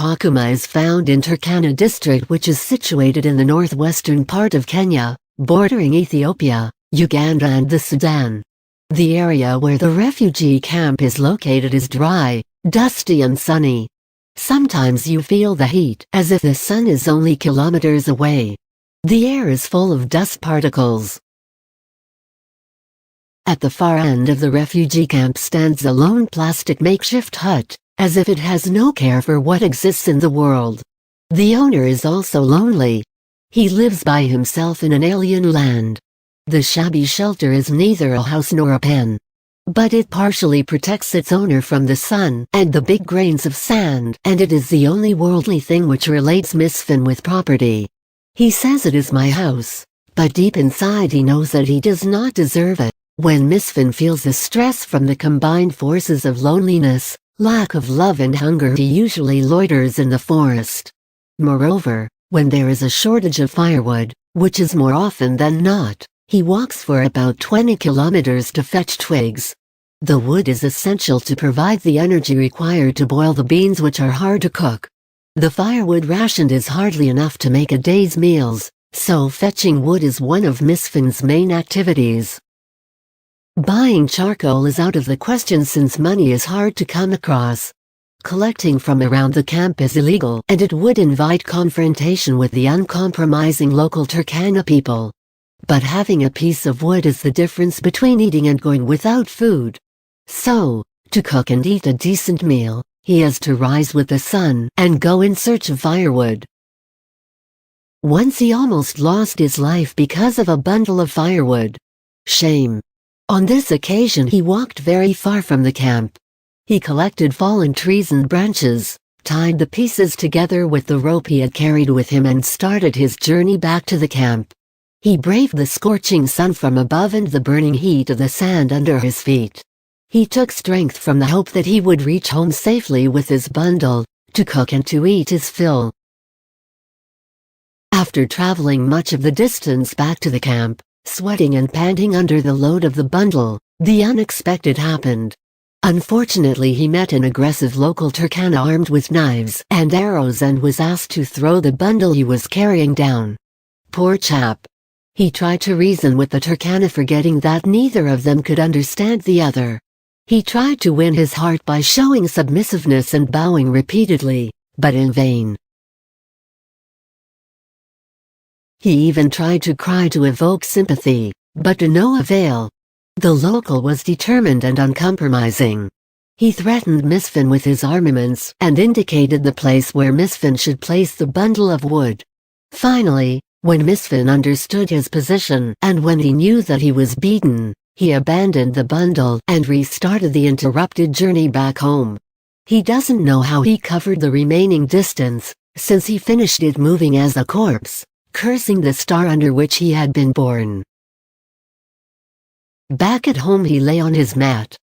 Kakuma is found in Turkana district, which is situated in the northwestern part of Kenya, bordering Ethiopia, Uganda and the Sudan. The area where the refugee camp is located is dry, dusty and sunny. Sometimes you feel the heat as if the sun is only kilometers away. The air is full of dust particles. At the far end of the refugee camp stands a lone plastic makeshift hut, as if it has no care for what exists in the world. The owner is also lonely. He lives by himself in an alien land. The shabby shelter is neither a house nor a pen, but it partially protects its owner from the sun and the big grains of sand, and it is the only worldly thing which relates Misfin with property. He says it is my house, but deep inside he knows that he does not deserve it. When Misfin feels the stress from the combined forces of loneliness, lack of love and hunger, he usually loiters in the forest. Moreover, when there is a shortage of firewood, which is more often than not, he walks for about 20 kilometers to fetch twigs. The wood is essential to provide the energy required to boil the beans, which are hard to cook. The firewood rationed is hardly enough to make a day's meals, so fetching wood is one of Misfin's main activities. Buying charcoal is out of the question since money is hard to come across. Collecting from around the camp is illegal, and it would invite confrontation with the uncompromising local Turkana people. But having a piece of wood is the difference between eating and going without food. So, to cook and eat a decent meal, he has to rise with the sun and go in search of firewood. Once he almost lost his life because of a bundle of firewood. Shame. On this occasion he walked very far from the camp. He collected fallen trees and branches, tied the pieces together with the rope he had carried with him and started his journey back to the camp. He braved the scorching sun from above and the burning heat of the sand under his feet. He took strength from the hope that he would reach home safely with his bundle, to cook and to eat his fill. After traveling much of the distance back to the camp, sweating and panting under the load of the bundle, the unexpected happened. Unfortunately, he met an aggressive local Turkana armed with knives and arrows and was asked to throw the bundle he was carrying down. Poor chap. He tried to reason with the Turkana, forgetting that neither of them could understand the other. He tried to win his heart by showing submissiveness and bowing repeatedly, but in vain. He even tried to cry to evoke sympathy, but to no avail. The local was determined and uncompromising. He threatened Misfin with his armaments and indicated the place where Misfin should place the bundle of wood. Finally, when Misfin understood his position and when he knew that he was beaten, he abandoned the bundle and restarted the interrupted journey back home. He doesn't know how he covered the remaining distance, since he finished it moving as a corpse, cursing the star under which he had been born. Back at home he lay on his mat.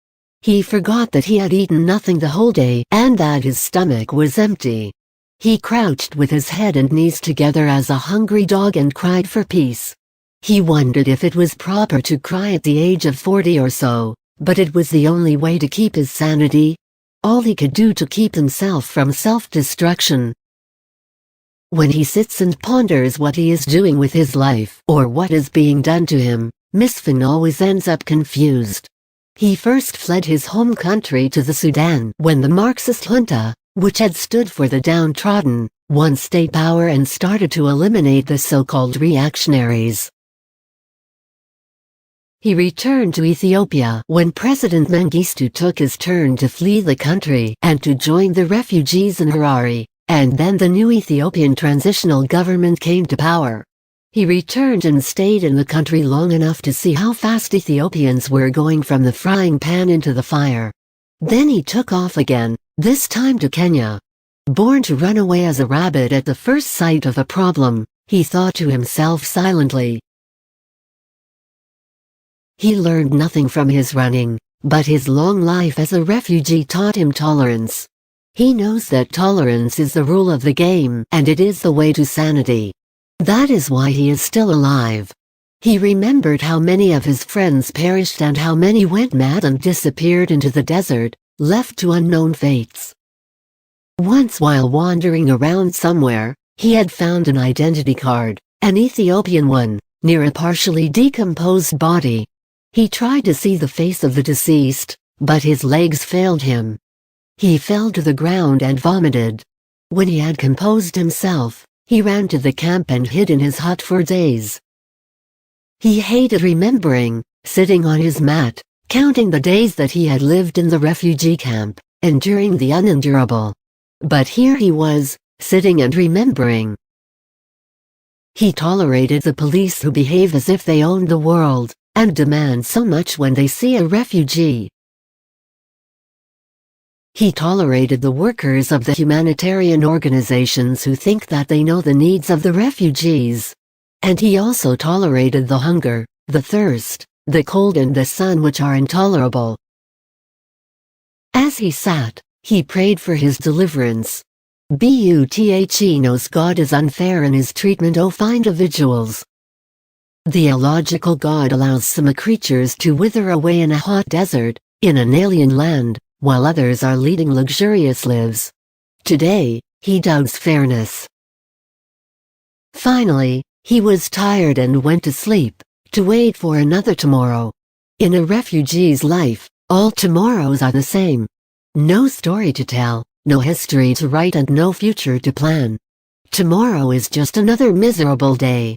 He forgot that he had eaten nothing the whole day and that his stomach was empty. He crouched with his head and knees together as a hungry dog and cried for peace. He wondered if it was proper to cry at the age of 40 or so, but it was the only way to keep his sanity. All he could do to keep himself from self-destruction. When he sits and ponders what he is doing with his life or what is being done to him, Misfin always ends up confused. He first fled his home country to the Sudan when the Marxist junta, which had stood for the downtrodden, won state power and started to eliminate the so-called reactionaries. He returned to Ethiopia when President Mengistu took his turn to flee the country and to join the refugees in Harare, and then the new Ethiopian transitional government came to power. He returned and stayed in the country long enough to see how fast Ethiopians were going from the frying pan into the fire. Then he took off again, this time to Kenya. Born to run away as a rabbit at the first sight of a problem, he thought to himself silently. He learned nothing from his running, but his long life as a refugee taught him tolerance. He knows that tolerance is the rule of the game and it is the way to sanity. That is why he is still alive. He remembered how many of his friends perished and how many went mad and disappeared into the desert, left to unknown fates. Once while wandering around somewhere, he had found an identity card, an Ethiopian one, near a partially decomposed body. He tried to see the face of the deceased, but his legs failed him. He fell to the ground and vomited. When he had composed himself, he ran to the camp and hid in his hut for days. He hated remembering, sitting on his mat, counting the days that he had lived in the refugee camp, enduring the unendurable. But here he was, sitting and remembering. He tolerated the police who behave as if they owned the world, and demand so much when they see a refugee. He tolerated the workers of the humanitarian organizations who think that they know the needs of the refugees. And he also tolerated the hunger, the thirst, the cold and the sun which are intolerable. As he sat, he prayed for his deliverance. He knows God is unfair in his treatment of individuals. The illogical God allows some creatures to wither away in a hot desert, in an alien land, while others are leading luxurious lives. Today, he doubts fairness. Finally, he was tired and went to sleep, to wait for another tomorrow. In a refugee's life, all tomorrows are the same. No story to tell, no history to write and no future to plan. Tomorrow is just another miserable day.